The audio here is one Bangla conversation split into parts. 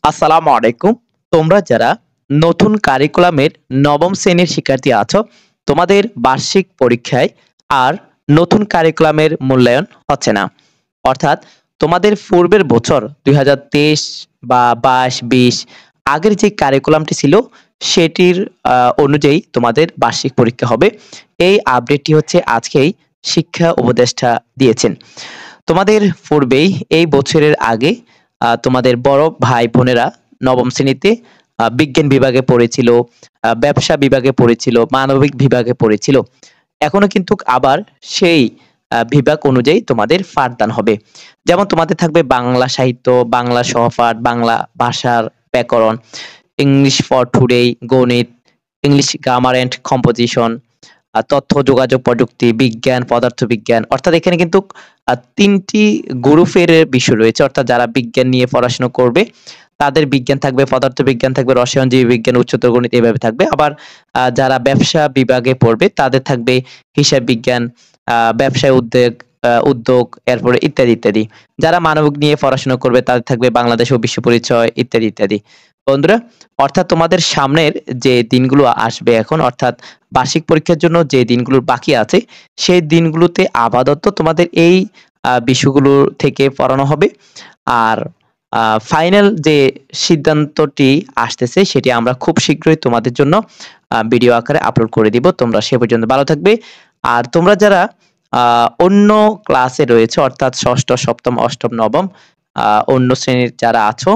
আসসালামু আলাইকুম। তোমরা যারা নতুন কারিকুলামের নবম শ্রেণীর শিক্ষার্থী আছো, তোমাদের বার্ষিক পরীক্ষায় আর নতুন কারিকুলামের মূল্যায়ন হচ্ছে না। অর্থাৎ তোমাদের পূর্বের বছর ২০২৩ বা ২২-২০ আগের যে কারিকুলামটি ছিল সেটির অনুযায়ী তোমাদের বার্ষিক পরীক্ষা হবে। এই আপডেটটি হচ্ছে আজকেই শিক্ষা উপদেষ্টা দিয়েছেন। তোমাদের পূর্বেই এই বছরের আগে তোমাদের বড় ভাই-বোনেরা নবম শ্রেণীতে বিজ্ঞান বিভাগে পড়েছিল, ব্যবসা বিভাগে পড়েছিল, মানবিক বিভাগে পড়েছিল। এখনো কিন্তু আবার সেই বিভাগ অনুযায়ী তোমাদের পাঠদান হবে। যেমন তোমাদের থাকবে বাংলা সাহিত্য, বাংলা সহপাঠ, বাংলা ভাষার ব্যাকরণ, ইংলিশ ফর টুডে, গণিত, ইংলিশ গ্রামার অ্যান্ড কম্পোজিশন, তথ্য যোগাযোগ প্রযুক্তি, বিজ্ঞান, পদার্থবিজ্ঞান। অর্থাৎ এখানে কিন্তু ৩ টি গ্রুপের বিষয় রয়েছে। অর্থাৎ যারা বিজ্ঞান নিয়ে পড়াশোনা করবে তাদের বিজ্ঞান থাকবে, পদার্থবিজ্ঞান থাকবে, রসায়ন, জীববিজ্ঞান, উচ্চতর গণিত এভাবে থাকবে। আবার যারা ব্যবসা বিভাগে পড়বে তাদের থাকবে হিসাব বিজ্ঞান, ব্যবসায় উদ্যোগ এরপরে ইত্যাদি, ইত্যাদি। যারা মানবিক নিয়ে পড়াশোনা করবে তাদের থাকবে বাংলাদেশ ও বিশ্ব পরিচয় ইত্যাদি, ইত্যাদি। বন্ধুরা, অর্থাৎ তোমাদের সামনের যে দিনগুলো আসবে এখন, অর্থাৎ বার্ষিক পরীক্ষার জন্য যে দিনগুলো বাকি আছে সেই দিনগুলোতে আপাতত তোমাদের এই বিষয়গুলো থেকে পড়ানো হবে। আর ফাইনাল যে সিদ্ধান্তটি আসতেছে সেটি আমরা খুব শীঘ্রই তোমাদের জন্য ভিডিও আকারে আপলোড করে দিব। তোমরা সে পর্যন্ত ভালো থাকবে। আর তোমরা যারা অন্য ক্লাসে রয়েছে, অর্থাৎ ষষ্ঠ, সপ্তম, অষ্টম, নবম অন্য শ্রেণীর যারা আছো,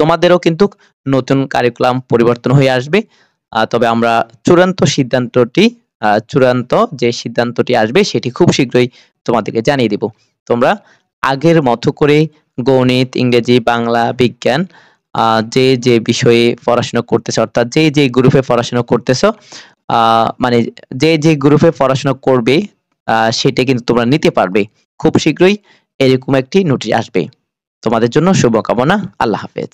তোমাদেরও কিন্তু নতুন কারিকুলাম পরিবর্তন হয়ে আসবে। তবে আমরা চূড়ান্ত যে সিদ্ধান্তটি আসবে সেটি খুব শীঘ্রই তোমাদেরকে জানিয়ে দিব। তোমরা আগের মতো করে গণিত, ইংরেজি, বাংলা, বিজ্ঞান যে বিষয়ে পড়াশোনা করতেছো, অর্থাৎ যে গ্রুপে পড়াশোনা করতেছো, মানে যে গ্রুপে পড়াশোনা করবে সেটা কিন্তু তোমরা নিতে পারবে। খুব শীঘ্রই এরকম একটি নোটিশ আসবে। তোমাদের জন্য শুভকামনা। আল্লাহ হাফেজ।